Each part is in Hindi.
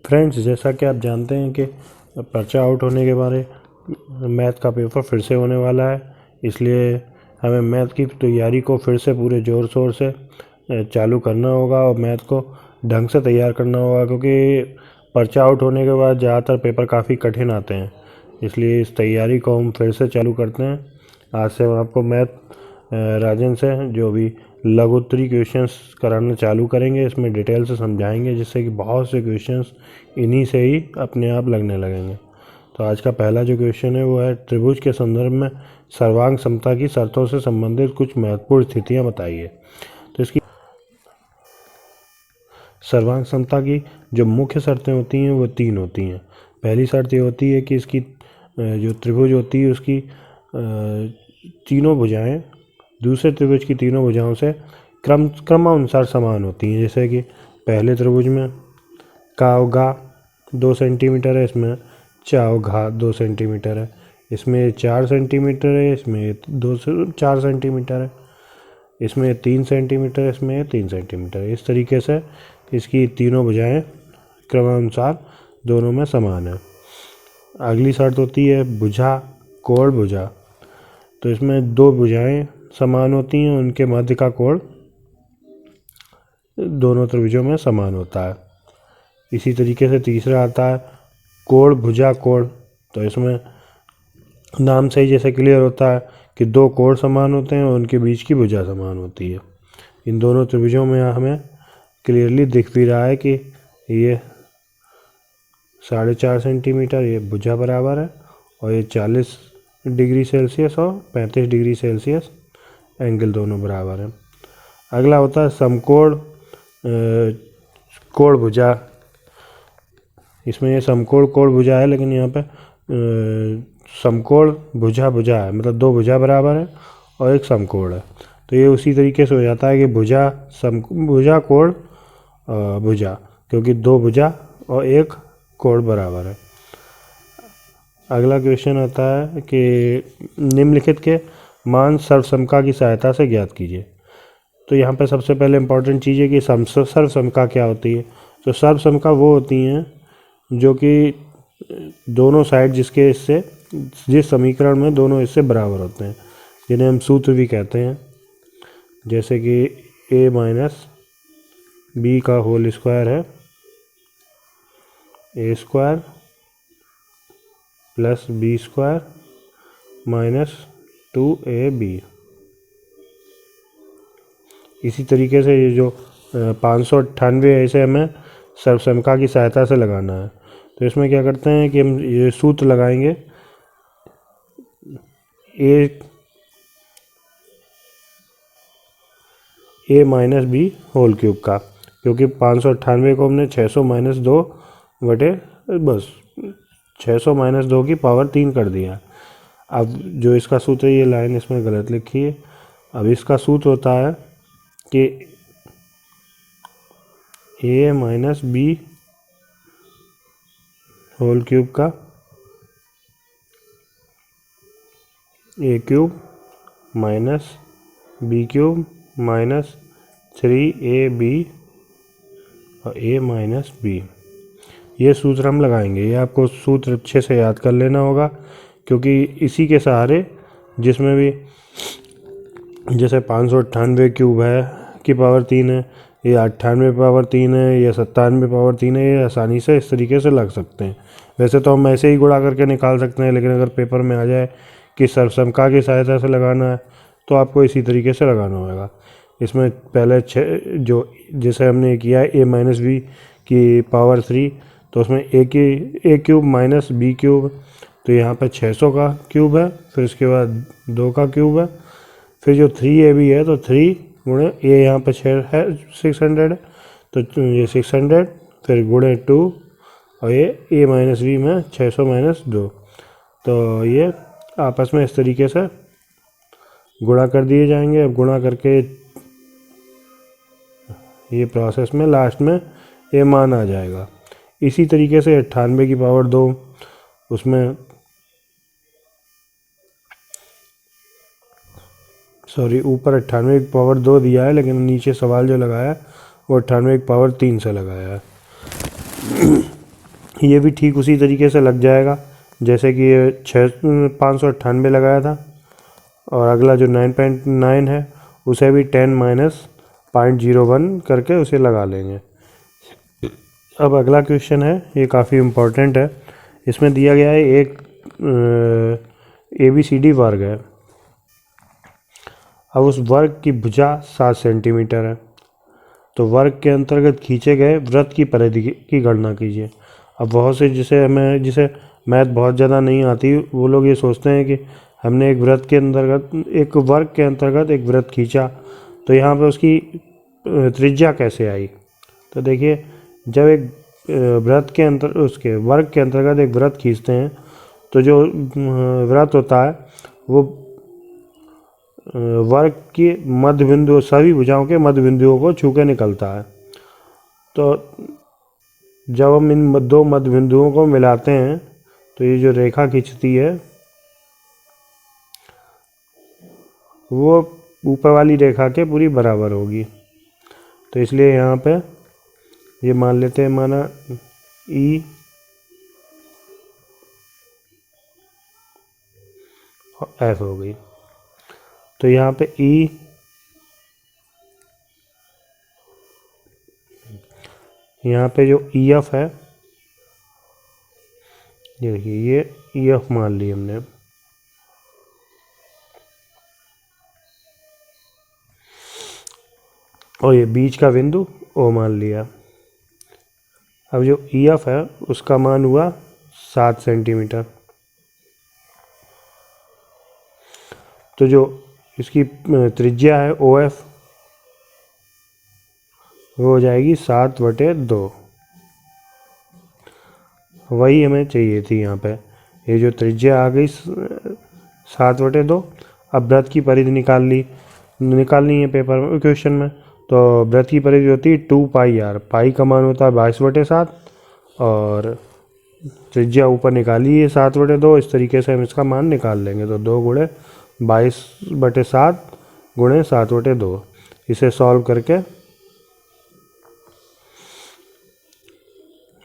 फ्रेंड्स, जैसा कि आप जानते हैं कि पर्चा आउट होने के बारे मैथ का पेपर फिर से होने वाला है, इसलिए हमें मैथ की तैयारी को फिर से पूरे ज़ोर शोर से चालू करना होगा और मैथ को ढंग से तैयार करना होगा, क्योंकि पर्चा आउट होने के बाद ज़्यादातर पेपर काफ़ी कठिन आते हैं। इसलिए इस तैयारी को हम फिर से चालू करते हैं। आज से हम आपको मैथ राजन से जो भी लघुत्तरी क्वेश्चंस कराना चालू करेंगे, इसमें डिटेल से समझाएंगे, जिससे कि बहुत से क्वेश्चंस इन्हीं से ही अपने आप लगने लगेंगे। तो आज का पहला जो क्वेश्चन है वो है, त्रिभुज के संदर्भ में सर्वांग समता की शर्तों से संबंधित कुछ महत्वपूर्ण स्थितियां बताइए। तो इसकी सर्वांग समता की जो मुख्य शर्तें होती हैं वो 3 होती हैं। पहली शर्त ये होती है कि इसकी जो त्रिभुज होती है उसकी तीनों भुजाएं दूसरे त्रिभुज की तीनों भुजाओं से क्रमानुसार समान होती हैं। जैसे कि पहले त्रिभुज में काव घा 2 सेंटीमीटर है, इसमें चाव घा 2 सेंटीमीटर है, इसमें 4 सेंटीमीटर है, इसमें 2 से 4 सेंटीमीटर है, इसमें 3 सेंटीमीटर, इसमें 3 सेंटीमीटर है। इस तरीके से इसकी तीनों भुजाएं क्रमानुसार दोनों में समान है। अगली शर्त होती है भुजा कोण भुजा। तो इसमें 2 भुजाएं समान होती हैं, उनके मध्य का कोण दोनों त्रिभुजों में समान होता है। इसी तरीके से तीसरा आता है कोण भुजा कोण। तो इसमें नाम से ही जैसे क्लियर होता है कि 2 कोण समान होते हैं और उनके बीच की भुजा समान होती है। इन दोनों त्रिभुजों में हमें क्लियरली दिख भी रहा है कि ये 4.5 सेंटीमीटर ये भुजा बराबर है और ये 40 डिग्री सेल्सियस और 35 डिग्री सेल्सियस एंगल दोनों बराबर है। अगला होता है समकोण कोण भुजा। इसमें ये समकोण कोण भुजा है, लेकिन यहाँ पे समकोण भुजा भुजा है, मतलब 2 भुजा बराबर है और एक समकोण है। तो ये उसी तरीके से हो जाता है कि भुजा कोण भुजा, क्योंकि 2 भुजा और 1 कोण बराबर है। अगला क्वेश्चन आता है कि निम्नलिखित के मान सर्वसमका की सहायता से ज्ञात कीजिए। तो यहाँ पे सबसे पहले इम्पॉर्टेंट चीज़ है कि सर्वसमका क्या होती है। तो सर्वसमका वो होती हैं जो कि दोनों साइड जिस समीकरण में दोनों हिस्से बराबर होते हैं, जिन्हें हम सूत्र भी कहते हैं। जैसे कि a माइनस बी का होल स्क्वायर है a square plus B square minus 2ab। इसी तरीके से ये जो 598 है, इसे हमें सर्वसमका की सहायता से लगाना है। तो इसमें क्या करते हैं कि हम ये सूत्र लगाएंगे a minus B whole cube का, क्योंकि 598 को हमने 600 माइनस 2 बटे बस 600 माइनस 2 की पावर 3 कर दिया। अब जो इसका सूत्र है, ये लाइन इसमें गलत लिखी है। अब इसका सूत्र होता है कि a minus B whole cube का a cube minus B cube minus 3ab और a माइनस बी। ये सूत्र हम लगाएंगे। ये आपको सूत्र अच्छे से याद कर लेना होगा, क्योंकि इसी के सहारे जिसमें भी जैसे 598 क्यूब है की पावर 3 है, या 98 पावर 3 है, या 97 पावर 3 है, ये आसानी से इस तरीके से लग सकते हैं। वैसे तो हम ऐसे ही गुणा करके निकाल सकते हैं, लेकिन अगर पेपर में आ जाए कि सर्वसमका की सहायता से लगाना है तो आपको इसी तरीके से लगाना होगा। इसमें पहले जो जैसे हमने किया है a माइनस बी की पावर 3, तो उसमें a cube minus B cube, तो यहाँ पर 600 का क्यूब है, फिर उसके बाद 2 का क्यूब है, फिर जो 3ab है तो 3 गुणे a यहाँ पर 6 है 600 है, तो ये 600 फिर गुणे 2 और ये a माइनस बी में 600 माइनस 2, तो ये आपस में इस तरीके से गुणा कर दिए जाएंगे। अब गुणा करके ये प्रोसेस में लास्ट में ये मान आ जाएगा। इसी तरीके से 98 की पावर 2, उसमें ऊपर 98 की पावर 2 दिया है, लेकिन नीचे सवाल जो लगाया है वो 98 की पावर 3 से लगाया है। ये भी ठीक उसी तरीके से लग जाएगा जैसे कि ये 598 लगाया था। और अगला जो 9.9 है उसे भी 10 माइनस 0.01 करके उसे लगा लेंगे। अब अगला क्वेश्चन है, ये काफ़ी इम्पोर्टेंट है। इसमें दिया गया है एक ABCD वर्ग है। अब उस वर्ग की भुजा 7 सेंटीमीटर है, तो वर्ग के अंतर्गत खींचे गए वृत्त की परिधि की गणना कीजिए। अब बहुत से जिसे मैथ बहुत ज़्यादा नहीं आती वो लोग ये सोचते हैं कि हमने एक वर्ग के अंतर्गत एक वृत्त खींचा, तो यहाँ पे उसकी त्रिज्या कैसे आई। तो देखिए, जब एक उसके वर्ग के अंतर्गत एक वृत्त खींचते हैं तो जो वृत्त होता है वो वर्ग के मध्य बिंदु, सभी भुजाओं के मध्य बिंदुओं को छू के निकलता है। तो जब हम इन दो मध्य बिंदुओं को मिलाते हैं तो ये जो रेखा खींचती है वो ऊपर वाली रेखा के पूरी बराबर होगी। तो इसलिए यहाँ पे ये मान लेते हैं, माना E और F हो गई। तो यहाँ पे यहाँ पे जो EF है, ये देखिए, ये EF मान ली हमने। और ये बीच का बिंदु O मान लिया। अब जो EF है उसका मान हुआ 7 सेंटीमीटर। तो जो इसकी त्रिज्या है OF वो हो जाएगी 7/2। वही हमें चाहिए थी यहाँ पे। ये जो त्रिज्या आ गई 7/2। अब वृत्त की परिधि निकालनी है पेपर में, क्वेश्चन में। तो वृत्त की परिधि होती है 2πr। पाई का मान होता है 22/7 और त्रिज्या ऊपर निकाली है 7/2। इस तरीके से हम इसका मान निकाल लेंगे। तो 2 गुणे 22/7 गुणे 7/2, इसे सॉल्व करके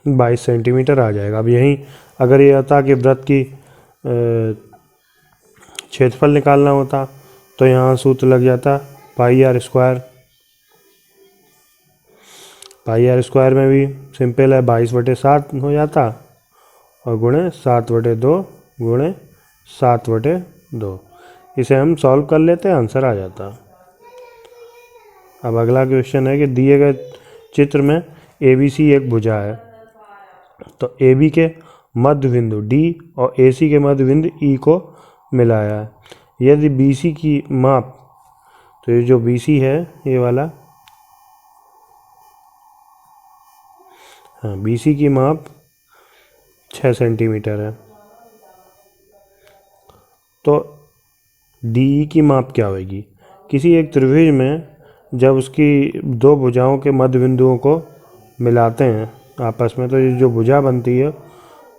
22 सेंटीमीटर आ जाएगा। अब यहीं अगर ये आता कि वृत्त की क्षेत्रफल निकालना होता तो यहाँ सूत्र लग जाता πr स्क्वायर। πr स्क्वायर में भी सिंपल है, 22/7 हो जाता और गुणे 7/2 गुणे 7/2। इसे हम सॉल्व कर लेते हैं, आंसर आ जाता। अब अगला क्वेश्चन है कि दिए गए चित्र में ABC एक भुजा है। तो AB के मध्य बिंदु D और AC के मध्य बिंदु E को मिलाया है। यदि BC की माप, तो ये जो BC है ये वाला, हाँ, BC की माप 6 सेंटीमीटर है, तो DE की माप क्या होगी। किसी एक त्रिभुज में जब उसकी दो भुजाओं के मध्य बिंदुओं को मिलाते हैं आपस में, तो ये जो भुजा बनती है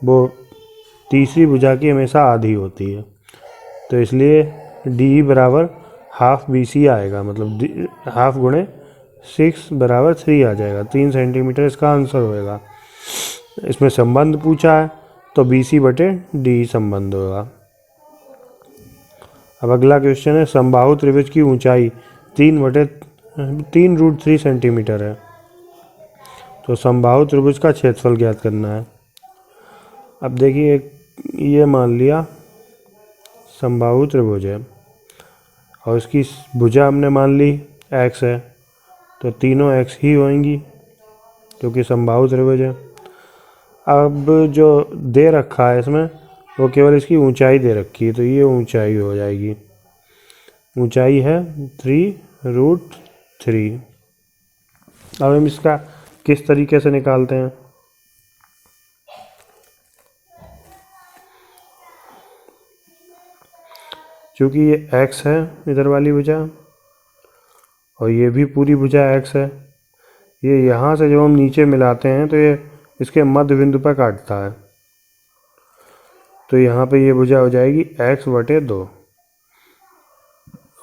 वो तीसरी भुजा की हमेशा आधी होती है। तो इसलिए DE बराबर हाफ BC आएगा, मतलब हाफ गुणे 6 बराबर 3 आ जाएगा। 3 सेंटीमीटर इसका आंसर होएगा। इसमें संबंध पूछा है तो BC/DE संबंध होगा। अब अगला क्वेश्चन है, समबाहु त्रिभुज की ऊंचाई 3/3 सेंटीमीटर है। तो समबाहु त्रिभुज का क्षेत्रफल ज्ञात करना है। अब देखिए, ये मान लिया समबाहु त्रिभुज है और इसकी भुजा हमने मान ली x है, तो तीनों x ही होंगी क्योंकि समबाहु त्रिभुज है। अब जो दे रखा है इसमें वो केवल इसकी ऊंचाई दे रखी है, तो ये ऊंचाई हो जाएगी। ऊंचाई है 3√3। अब हम इसका किस तरीके से निकालते हैं। क्योंकि ये x है इधर वाली भुजा और ये भी पूरी भुजा x है, ये यहाँ से जब हम नीचे मिलाते हैं तो ये इसके मध्य बिंदु पर काटता है। तो यहाँ पे ये भुजा हो जाएगी x/2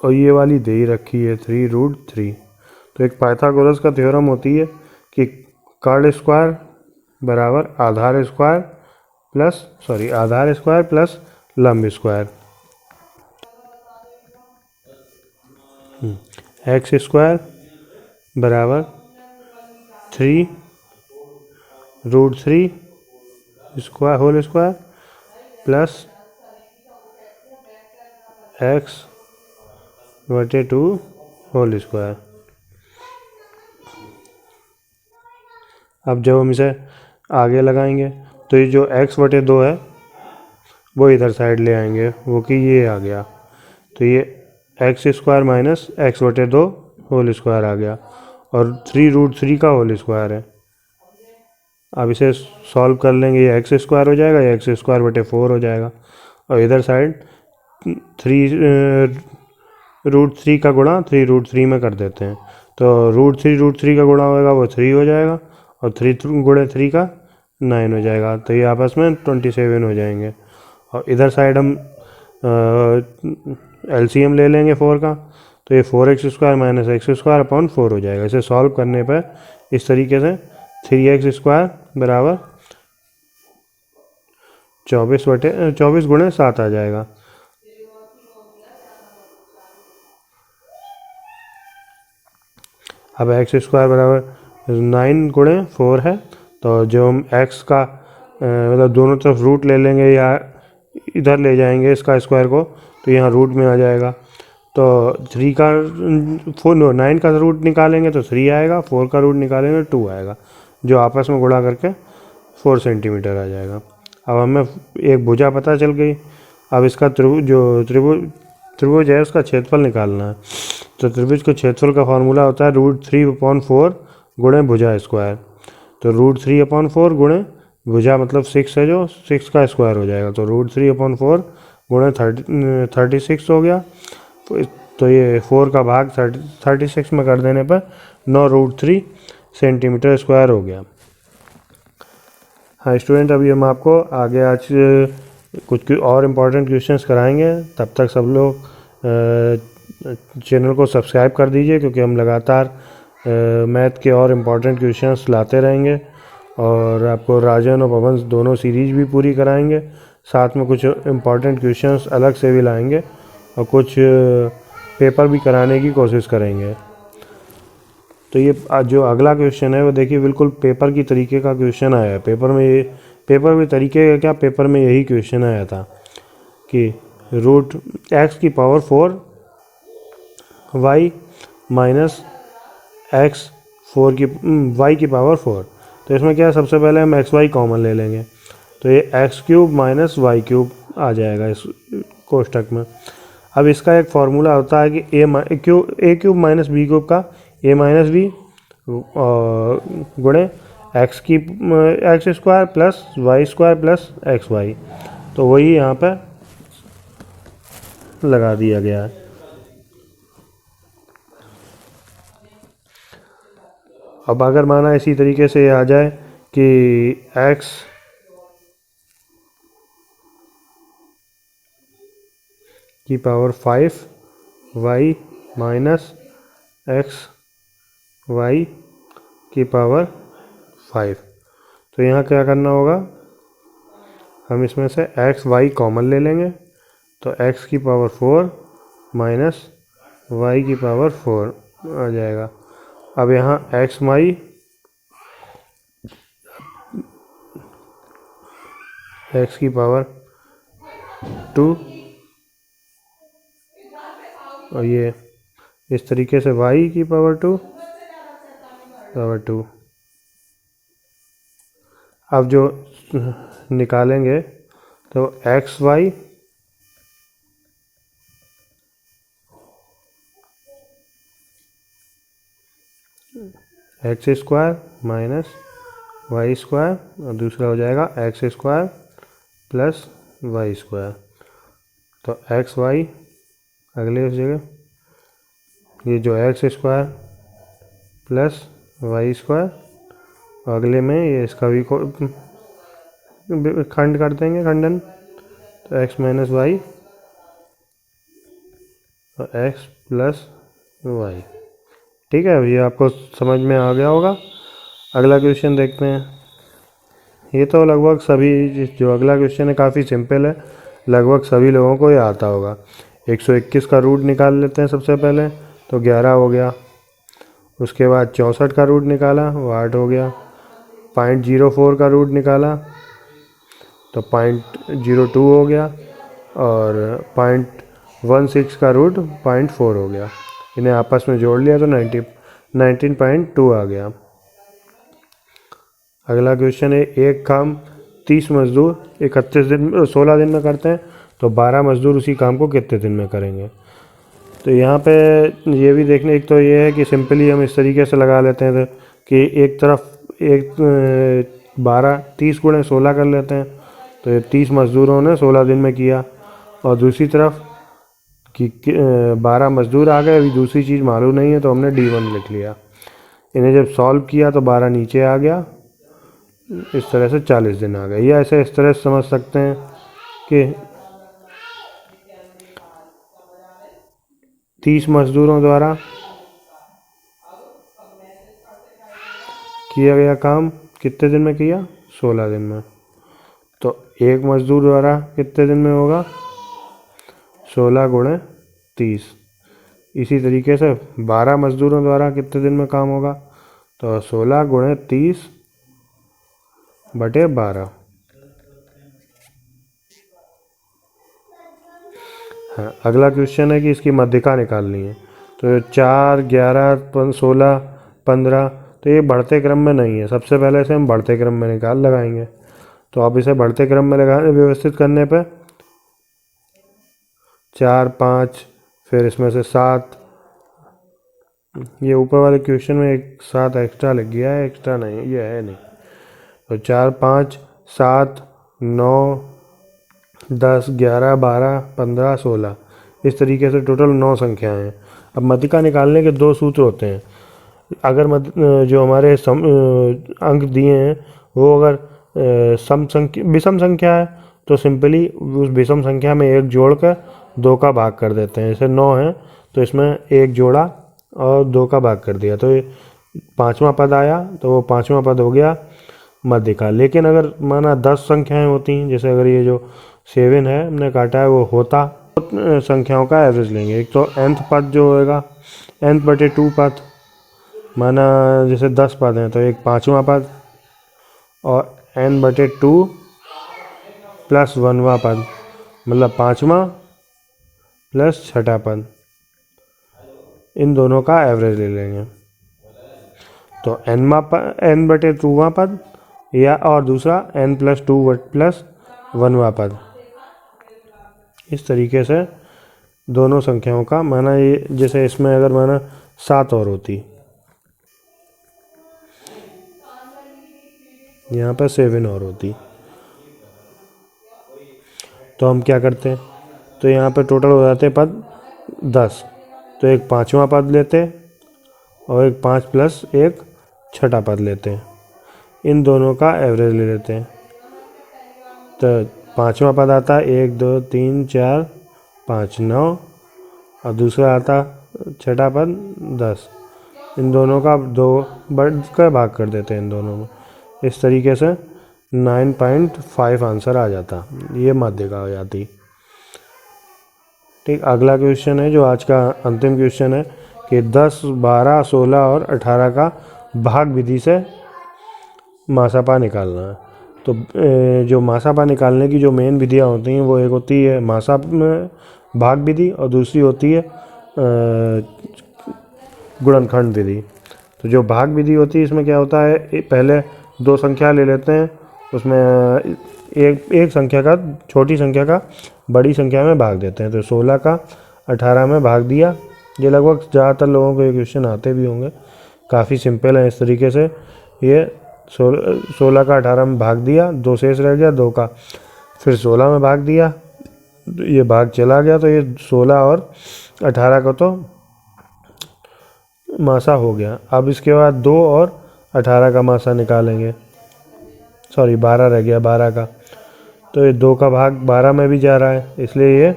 और ये वाली दे ही रखी है 3√3। तो एक पाइथागोरस का थ्योरम होती है कि कर्ड स्क्वायर बराबर आधार स्क्वायर प्लस लंब स्क्वायर। एक्स स्क्वायर बराबर 3√3 square whole square plus x/2 whole square. अब जब हम इसे आगे लगाएंगे तो ये जो x/2 है वो इधर साइड ले आएंगे, वो कि ये आ गया, तो ये X square minus x/2 whole square आ गया और 3√3 का होल स्क्वायर है। अब इसे सॉल्व कर लेंगे, ये एक्स स्क्वायर हो जाएगा, ये x²/4 हो जाएगा और इधर साइड 3√3 का गुणा 3√3 में कर देते हैं, तो √3 का गुणा होगा वो 3 हो जाएगा और 3 गुणे 3 का 9 हो जाएगा, तो ये आपस में 27 हो जाएंगे। और इधर साइड हम एलसीएम ले लेंगे 4 का, तो ये 4x² माइनस x²/4 हो जाएगा। इसे सॉल्व करने पर इस तरीके से 3x² बराबर 24 गुणे 7 आ जाएगा। अब x² बराबर 9 गुणे 4 है, तो जो हम x का मतलब दोनों तरफ रूट ले लेंगे या इधर ले जाएंगे इसका स्क्वायर को, तो यहाँ रूट में आ जाएगा। तो 9 का रूट निकालेंगे तो 3 आएगा, 4 का रूट निकालेंगे 2 आएगा, जो आपस में गुणा करके 4 सेंटीमीटर आ जाएगा। अब हमें एक भुजा पता चल गई। अब इसका त्रिभुज है उसका क्षेत्रफल निकालना है, तो त्रिभुज के क्षेत्रफल का फॉर्मूला होता है √3/4 गुणे भुजा स्क्वायर। तो √3/4 गुणे भुजा मतलब 6 है, जो 6 का स्क्वायर हो जाएगा, तो √3/4 गुणे 36 हो गया। तो ये 4 का भाग 36 में कर देने पर 9√3 सेंटीमीटर स्क्वायर हो गया। हाँ स्टूडेंट, अभी हम आपको आगे आज कुछ और इम्पोर्टेंट क्वेश्चंस कराएंगे। तब तक सब लोग चैनल को सब्सक्राइब कर दीजिए, क्योंकि हम लगातार मैथ के और इम्पोर्टेंट क्वेश्चंस लाते रहेंगे और आपको राजन और पवन दोनों सीरीज भी पूरी कराएंगे। साथ में कुछ इम्पोर्टेंट क्वेश्चंस अलग से भी लाएंगे और कुछ पेपर भी कराने की कोशिश करेंगे। तो ये जो अगला क्वेश्चन है वो देखिए बिल्कुल पेपर की तरीके का क्वेश्चन आया है। पेपर में तरीके का क्या, पेपर में यही क्वेश्चन आया था कि √x⁴ y माइनस y⁴। तो इसमें क्या है, सबसे पहले हम xy कॉमन ले लेंगे, तो ये x³ माइनस y³ आ जाएगा इस कोष्टक में। अब इसका एक फार्मूला होता है कि a³ माइनस b³ का a माइनस b गुणे x² plus y² plus xy, तो वही यहाँ पे लगा दिया गया है। अब अगर माना इसी तरीके से आ जाए कि x की पावर 5 y माइनस xy की पावर 5, तो यहाँ क्या करना होगा, हम इसमें से xy कॉमन ले लेंगे, तो x की पावर 4 माइनस y की पावर 4 आ जाएगा। अब यहाँ x की पावर 2 और ये इस तरीके से y की पावर 2। अब जो निकालेंगे तो xy x² माइनस y² और दूसरा हो जाएगा x² प्लस y²। तो xy अगले उस जगह, ये जो x² प्लस y² और अगले में ये इसका भी खंड कर देंगे, खंडन, तो x माइनस y और x प्लस y। ठीक है, ये आपको समझ में आ गया होगा। अगला क्वेश्चन देखते हैं। ये तो लगभग सभी, जो अगला क्वेश्चन है काफ़ी सिंपल है, लगभग सभी लोगों को ये आता होगा। 121 का रूट निकाल लेते हैं सबसे पहले, तो 11 हो गया। उसके बाद 64 का रूट निकाला, वो 8 हो गया। 0.04 का रूट निकाला तो 0.02 हो गया, और 0.16 का रूट 0.4 हो गया। इन्हें आपस में जोड़ लिया तो 19.2 आ गया। अगला क्वेश्चन है, एक काम 30 मजदूर 16 दिन में करते हैं, तो 12 मजदूर उसी काम को कितने दिन में करेंगे। तो यहाँ पे ये भी देखने, एक तो ये है कि सिंपली हम इस तरीके से लगा लेते हैं कि एक तरफ 30 गुणे 16 कर लेते हैं, तो ये 30 मजदूरों ने 16 दिन में किया। और दूसरी तरफ कि 12 मजदूर आ गए, अभी दूसरी चीज़ मालूम नहीं है तो हमने D1 लिख लिया। इन्हें जब सॉल्व किया तो 12 नीचे आ गया, इस तरह से 40 दिन आ गए। या ऐसे इस तरह से समझ सकते हैं कि 30 मजदूरों द्वारा किया गया काम कितने दिन में किया, 16 दिन में। तो एक मजदूर द्वारा कितने दिन में होगा, 16 गुणे 30। इसी तरीके से 12 मजदूरों द्वारा कितने दिन में काम होगा, तो 16 गुणे 30 बटे 12। हाँ, अगला क्वेश्चन है कि इसकी मध्यिका निकालनी है। तो 4, 11, 16, 15, तो ये बढ़ते क्रम में नहीं है। सबसे पहले से हम बढ़ते क्रम में लगाएंगे। तो आप इसे बढ़ते क्रम में व्यवस्थित करने पे 4, 5, फिर इसमें से 7, ये ऊपर वाले क्वेश्चन में एक 7 एक्स्ट्रा लग गया है, एक्स्ट्रा नहीं, ये है नहीं। तो 4, 5, 7, 9, 10, 11, 12, 15, 16, इस तरीके से टोटल 9 संख्याएं हैं। अब मध्यिका निकालने के 2 सूत्र होते हैं। अगर जो हमारे अंक दिए हैं वो अगर विषम संख्या है तो सिंपली उस विषम संख्या में 1 जोड़कर 2 का भाग कर देते हैं। जैसे 9 है तो इसमें 1 जोड़ा और 2 का भाग कर दिया, तो ये 5वां पद आया, तो वो 5वां पद हो गया मध्यिका। लेकिन अगर माना 10 संख्याएं होती हैं, जैसे अगर ये जो 7 है हमने काटा है वो होता, तो संख्याओं का एवरेज लेंगे। एक तो nth पद जो होएगा, nth बटे 2 पद, माना जैसे 10 पद हैं तो एक 5वां पद, और n बटे 2 प्लस 1वां पद, मतलब 5वां प्लस 6ठा पद, इन दोनों का एवरेज ले लेंगे। तो n बटे 2वां पद, या और दूसरा n प्लस 2 प्लस 1वां पद। इस तरीके से दोनों संख्याओं का, माना ये जैसे इसमें अगर माना 7 और होती, यहाँ पर 7 और होती, तो हम क्या करते हैं, तो यहाँ पर टोटल हो जाते पद 10। तो एक 5वां पद लेते और एक 5 प्लस 1 6ठा पद लेते हैं, इन दोनों का एवरेज ले लेते हैं। तो 5वां पद आता है 1, 2, 3, 4, 5, 9, और दूसरा आता 6ठा पद 10। इन दोनों का 2 बढ़ कर भाग कर देते हैं इन दोनों में। इस तरीके से 9.5 आंसर आ जाता, ये मध्यिका हो जाती। ठीक, अगला क्वेश्चन है जो आज का अंतिम क्वेश्चन है कि 10, 12, 16 और 18 का भाग विधि से मासापा निकालना है। तो जो मासापा निकालने की जो मेन विधियाँ होती हैं वो एक होती है भाग विधि, और दूसरी होती है गुणनखंड विधि। तो जो भाग विधि होती है इसमें क्या होता है, पहले 2 संख्या ले लेते हैं, उसमें एक संख्या का, छोटी संख्या का बड़ी संख्या में भाग देते हैं। तो 16 का 18 में भाग दिया। ये लगभग ज़्यादातर लोगों को ये क्वेश्चन आते भी होंगे, काफ़ी सिंपल है। इस तरीके से ये 16 का 18 में भाग दिया, 2 शेष रह गया, 2 का फिर 16 में भाग दिया, ये भाग चला गया, तो ये 16 और 18 का तो मासा हो गया। अब इसके बाद 2 और 18 का मासा निकालेंगे, सॉरी 12 रह गया 12 का, तो ये 2 का भाग 12 में भी जा रहा है, इसलिए ये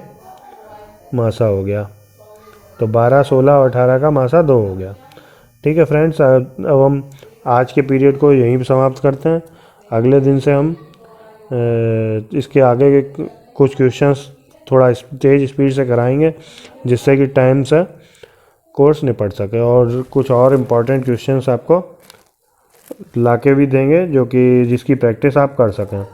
मासा हो गया। तो 12, 16 और 18 का मासा 2 हो गया। ठीक है फ्रेंड्स, अब हम आज के पीरियड को यहीं पर समाप्त करते हैं। अगले दिन से हम इसके आगे के कुछ क्वेश्चंस थोड़ा तेज़ स्पीड से कराएंगे, जिससे कि टाइम से कोर्स निपट सके, और कुछ और इम्पोर्टेंट क्वेश्चंस आपको लाके भी देंगे जो कि जिसकी प्रैक्टिस आप कर सकें।